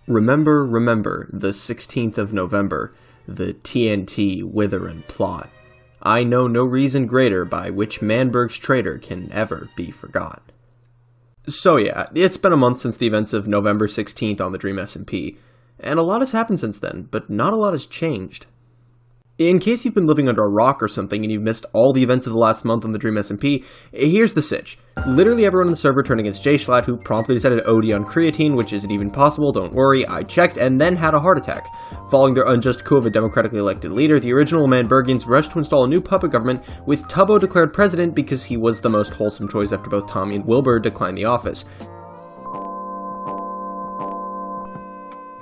Remember, remember, the 16th of November, the TNT Witherin plot. I know no reason greater by which Manberg's traitor can ever be forgot. So yeah, it's been a month since the events of November 16th on the Dream SMP, and a lot has happened since then, but not a lot has changed. In case you've been living under a rock or something and you've missed all the events of the last month on the Dream SMP, here's the sitch. Literally everyone on the server turned against Jschlatt, who promptly decided to OD on creatine, which isn't even possible, don't worry, I checked, and then had a heart attack. Following their unjust coup of a democratically elected leader, the original Manbergians rushed to install a new puppet government, with Tubbo declared president because he was the most wholesome choice after both Tommy and Wilbur declined the office.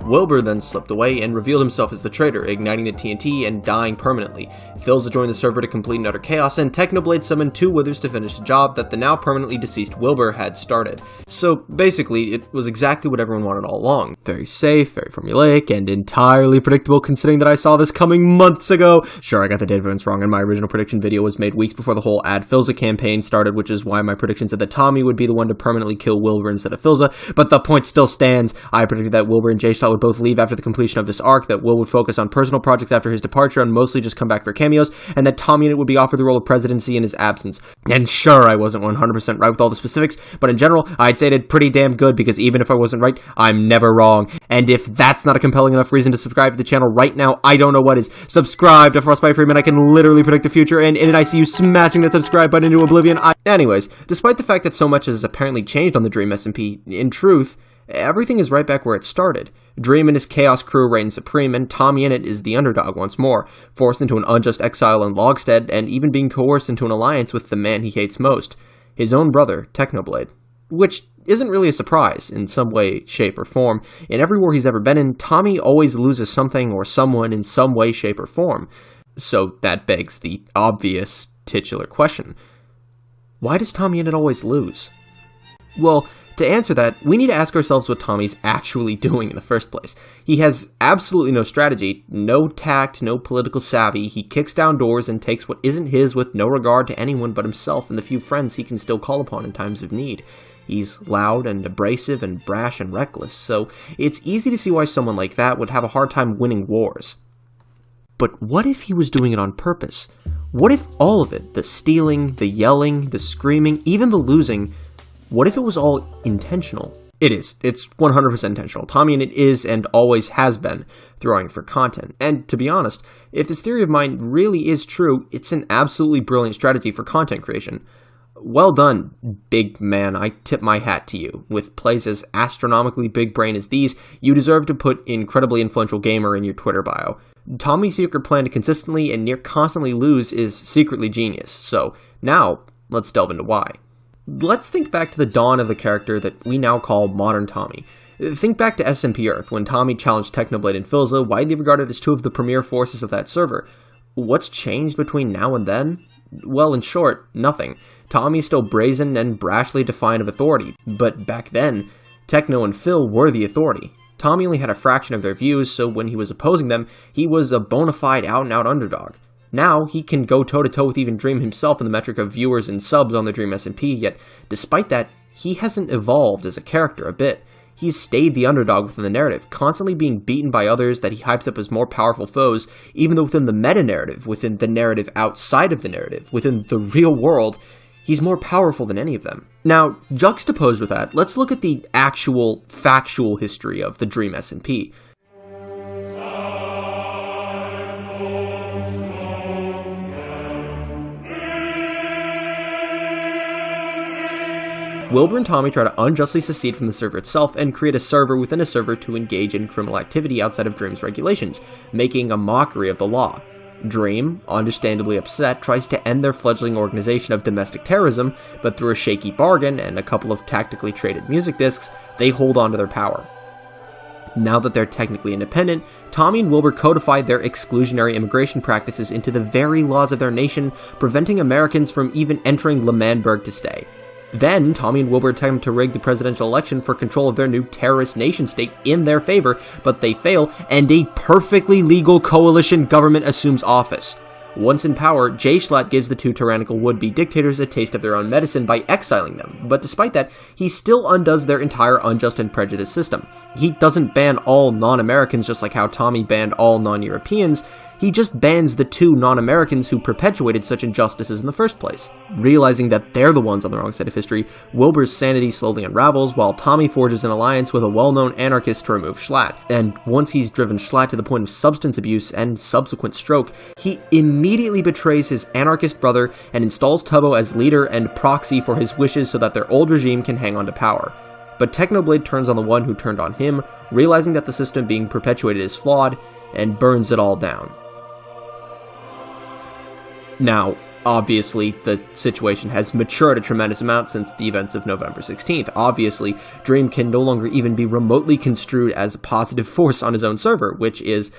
Wilbur then slipped away and revealed himself as the traitor, igniting the TNT and dying permanently. Philza joined the server to complete and utter chaos, and Technoblade summoned two Withers to finish the job that the now permanently deceased Wilbur had started. So basically, it was exactly what everyone wanted all along. Very safe, very formulaic, and entirely predictable considering that I saw this coming months ago. Sure, I got the date of events wrong, and my original prediction video was made weeks before the whole Add Philza campaign started, which is why my prediction said that Tommy would be the one to permanently kill Wilbur instead of Philza, but the point still stands. I predicted that Wilbur and Jschlatt would both leave after the completion of this arc, that Will would focus on personal projects after his departure and mostly just come back for cameos, and that Tommy would be offered the role of presidency in his absence. And sure, I wasn't 100% right with all the specifics, but in general, I'd say I did pretty damn good, because even if I wasn't right, I'm never wrong. And if that's not a compelling enough reason to subscribe to the channel right now, I don't know what is. Subscribe to Frostbite Freeman, I can literally predict the future, and in it I see you smashing that subscribe button into oblivion. Anyways, despite the fact that so much has apparently changed on the Dream SMP, in truth, everything is right back where it started. Dream and his Chaos crew reign supreme, and Tommy Innit is the underdog once more, forced into an unjust exile in Logstead, and even being coerced into an alliance with the man he hates most, his own brother, Technoblade. Which isn't really a surprise, in some way, shape, or form. In every war he's ever been in, Tommy always loses something or someone in some way, shape, or form. So that begs the obvious, titular question. Why does Tommy Innit always lose? Well, to answer that, we need to ask ourselves what Tommy's actually doing in the first place. He has absolutely no strategy, no tact, no political savvy. He kicks down doors and takes what isn't his with no regard to anyone but himself and the few friends he can still call upon in times of need. He's loud and abrasive and brash and reckless, so it's easy to see why someone like that would have a hard time winning wars. But what if he was doing it on purpose? What if all of it, the stealing, the yelling, the screaming, even the losing, what if it was all intentional? It is. It's 100% intentional. Tommy Innit is and always has been throwing for content. And to be honest, if this theory of mine really is true, it's an absolutely brilliant strategy for content creation. Well done, big man. I tip my hat to you. With plays as astronomically big brain as these, you deserve to put incredibly influential gamer in your Twitter bio. Tommy's secret plan to consistently and near constantly lose is secretly genius. So now, let's delve into why. Let's think back to the dawn of the character that we now call Modern Tommy. Think back to SMP Earth, when Tommy challenged Technoblade and Philza, widely regarded as two of the premier forces of that server. What's changed between now and then? Well, in short, nothing. Tommy's still brazen and brashly defiant of authority, but back then, Techno and Phil were the authority. Tommy only had a fraction of their views, so when he was opposing them, he was a bona fide out-and-out underdog. Now, he can go toe-to-toe with even Dream himself in the metric of viewers and subs on the Dream SMP, yet despite that, he hasn't evolved as a character a bit. He's stayed the underdog within the narrative, constantly being beaten by others that he hypes up as more powerful foes, even though within the meta-narrative, within the narrative outside of the narrative, within the real world, he's more powerful than any of them. Now, juxtaposed with that, let's look at the actual, factual history of the Dream SMP. Wilbur and Tommy try to unjustly secede from the server itself and create a server within a server to engage in criminal activity outside of Dream's regulations, making a mockery of the law. Dream, understandably upset, tries to end their fledgling organization of domestic terrorism, but through a shaky bargain and a couple of tactically traded music discs, they hold on to their power. Now that they're technically independent, Tommy and Wilbur codified their exclusionary immigration practices into the very laws of their nation, preventing Americans from even entering L'Manberg to stay. Then, Tommy and Wilbur attempt to rig the presidential election for control of their new terrorist nation-state in their favor, but they fail, and a perfectly legal coalition government assumes office. Once in power, Jay Schlatt gives the two tyrannical would-be dictators a taste of their own medicine by exiling them, but despite that, he still undoes their entire unjust and prejudiced system. He doesn't ban all non-Americans just like how Tommy banned all non-Europeans, he just bans the two non-Americans who perpetuated such injustices in the first place. Realizing that they're the ones on the wrong side of history, Wilbur's sanity slowly unravels while Tommy forges an alliance with a well-known anarchist to remove Schlatt. And once he's driven Schlatt to the point of substance abuse and subsequent stroke, he immediately betrays his anarchist brother and installs Tubbo as leader and proxy for his wishes so that their old regime can hang on to power. But Technoblade turns on the one who turned on him, realizing that the system being perpetuated is flawed, and burns it all down. Now, obviously, the situation has matured a tremendous amount since the events of November 16th. Obviously, Dream can no longer even be remotely construed as a positive force on his own server, which is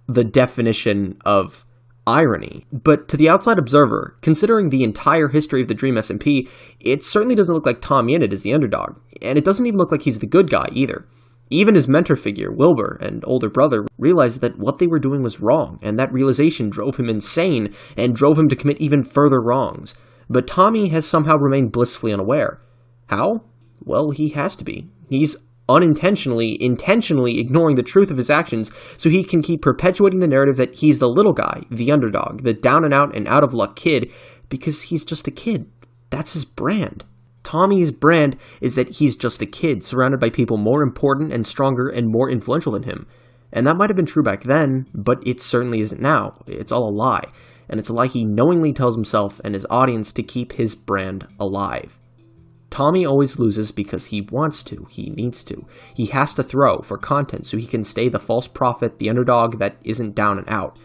the definition of irony. But to the outside observer, considering the entire history of the Dream SMP, it certainly doesn't look like TommyInnit is the underdog, and it doesn't even look like he's the good guy either. Even his mentor figure, Wilbur, and older brother, realized that what they were doing was wrong, and that realization drove him insane and drove him to commit even further wrongs. But Tommy has somehow remained blissfully unaware. How? Well, he has to be. He's intentionally ignoring the truth of his actions so he can keep perpetuating the narrative that he's the little guy, the underdog, the down-and-out and out-of-luck kid, because he's just a kid. That's his brand. Tommy's brand is that he's just a kid, surrounded by people more important and stronger and more influential than him. And that might have been true back then, but it certainly isn't now. It's all a lie. And it's a lie he knowingly tells himself and his audience to keep his brand alive. Tommy always loses because he wants to, he needs to. He has to throw for content so he can stay the false prophet, the underdog that isn't down and out.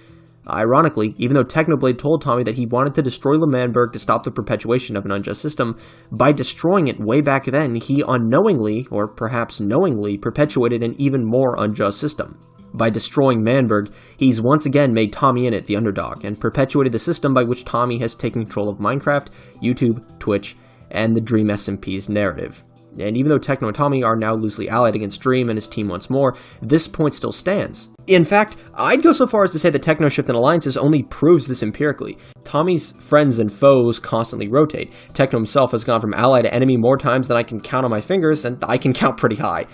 Ironically, even though Technoblade told Tommy that he wanted to destroy L'Manberg to stop the perpetuation of an unjust system, by destroying it way back then, he unknowingly, or perhaps knowingly, perpetuated an even more unjust system. By destroying Manberg, he's once again made TommyInnit the underdog, and perpetuated the system by which Tommy has taken control of Minecraft, YouTube, Twitch, and the Dream SMP's narrative. And even though Techno and Tommy are now loosely allied against Dream and his team once more, this point still stands. In fact, I'd go so far as to say that Techno's shift in alliances only proves this empirically. Tommy's friends and foes constantly rotate. Techno himself has gone from ally to enemy more times than I can count on my fingers, and I can count pretty high.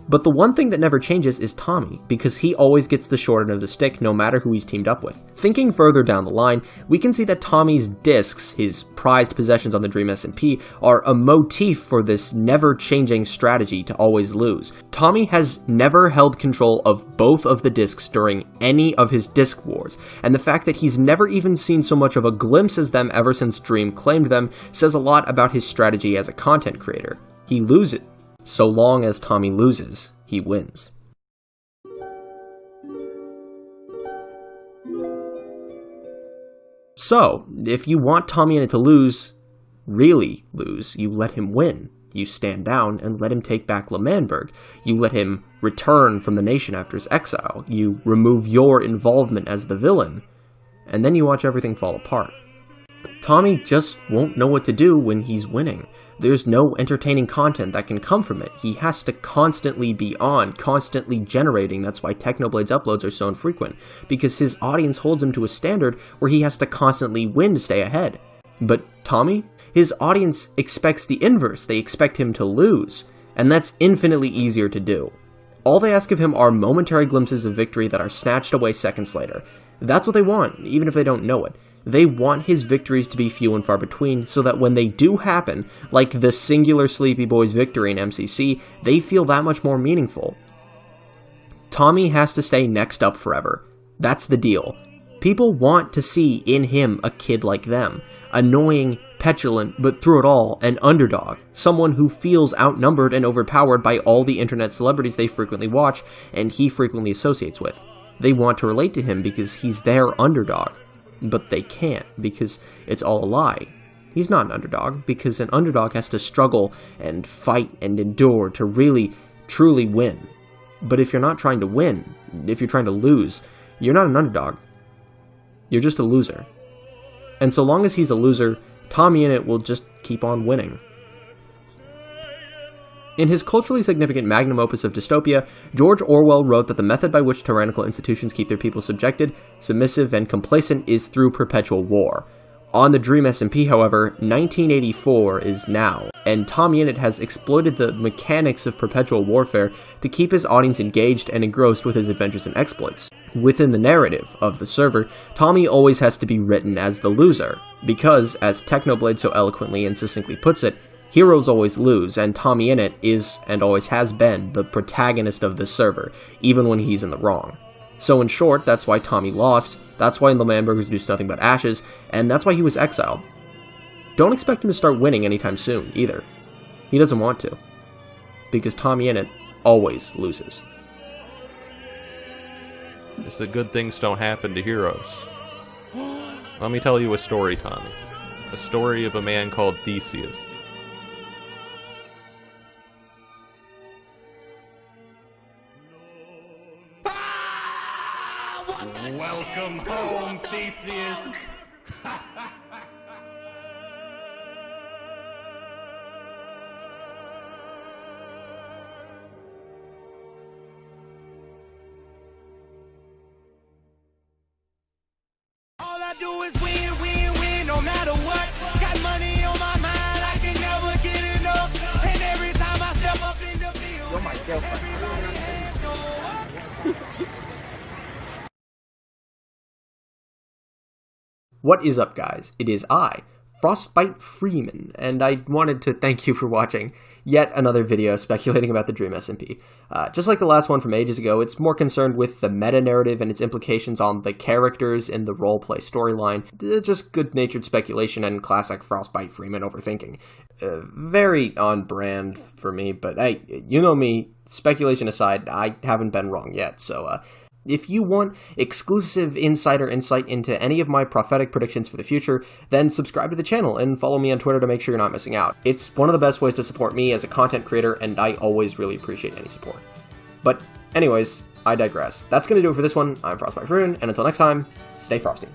But the one thing that never changes is Tommy, because he always gets the short end of the stick no matter who he's teamed up with. Thinking further down the line, we can see that Tommy's discs, his prized possessions on the Dream SMP, are a motif for this never-changing strategy to always lose. Tommy has never held control of both of the discs during any of his disc wars, and the fact that he's never even seen so much of a glimpse as them ever since Dream claimed them says a lot about his strategy as a content creator. He loses. So long as Tommy loses, he wins. So, if you want TommyInnit to lose, really lose, you let him win. You stand down and let him take back L'Manberg. You let him return from the nation after his exile. You remove your involvement as the villain. And then you watch everything fall apart. Tommy just won't know what to do when he's winning. There's no entertaining content that can come from it. He has to constantly be on, constantly generating. That's why Technoblade's uploads are so infrequent, because his audience holds him to a standard where he has to constantly win to stay ahead. But Tommy? His audience expects the inverse. They expect him to lose, and that's infinitely easier to do. All they ask of him are momentary glimpses of victory that are snatched away seconds later. That's what they want, even if they don't know it. They want his victories to be few and far between, so that when they do happen, like the singular Sleepy Boys victory in MCC, they feel that much more meaningful. Tommy has to stay next up forever. That's the deal. People want to see in him a kid like them. Annoying, petulant, but through it all, an underdog. Someone who feels outnumbered and overpowered by all the internet celebrities they frequently watch, and he frequently associates with. They want to relate to him because he's their underdog. But they can't, because it's all a lie. He's not an underdog, because an underdog has to struggle and fight and endure to really, truly win. But if you're not trying to win, if you're trying to lose, you're not an underdog. You're just a loser. And so long as he's a loser, TommyInnit will just keep on winning. In his culturally significant magnum opus of dystopia, George Orwell wrote that the method by which tyrannical institutions keep their people subjected, submissive, and complacent is through perpetual war. On the Dream SMP, however, 1984 is now, and Tommy Innit has exploited the mechanics of perpetual warfare to keep his audience engaged and engrossed with his adventures and exploits. Within the narrative of the server, Tommy always has to be written as the loser, because, as Technoblade so eloquently and succinctly puts it, heroes always lose, and Tommy Innit is, and always has been, the protagonist of the server, even when he's in the wrong. So in short, that's why Tommy lost, that's why L'Manburg reduced nothing but ashes, and that's why he was exiled. Don't expect him to start winning anytime soon, either. He doesn't want to. Because Tommy Innit always loses. It's that good things don't happen to heroes. Let me tell you a story, Tommy. A story of a man called Theseus. Welcome home, Theseus! All I do is win, win, win, no matter what. Got money on my mind, I can never get enough. And every time I step up in the field, you're my girlfriend. What is up, guys? It is I, Frostbite Freeman, and I wanted to thank you for watching yet another video speculating about the Dream SMP. Just like the last one from ages ago, it's more concerned with the meta-narrative and its implications on the characters in the roleplay storyline. Just good-natured speculation and classic Frostbite Freeman overthinking. Very on brand for me, but hey, you know me, speculation aside, I haven't been wrong yet, so if you want exclusive insider insight into any of my prophetic predictions for the future, then subscribe to the channel and follow me on Twitter to make sure you're not missing out. It's one of the best ways to support me as a content creator, and I always really appreciate any support. But anyways, I digress. That's going to do it for this one. I'm Frostbite Freeman, and until next time, stay frosty.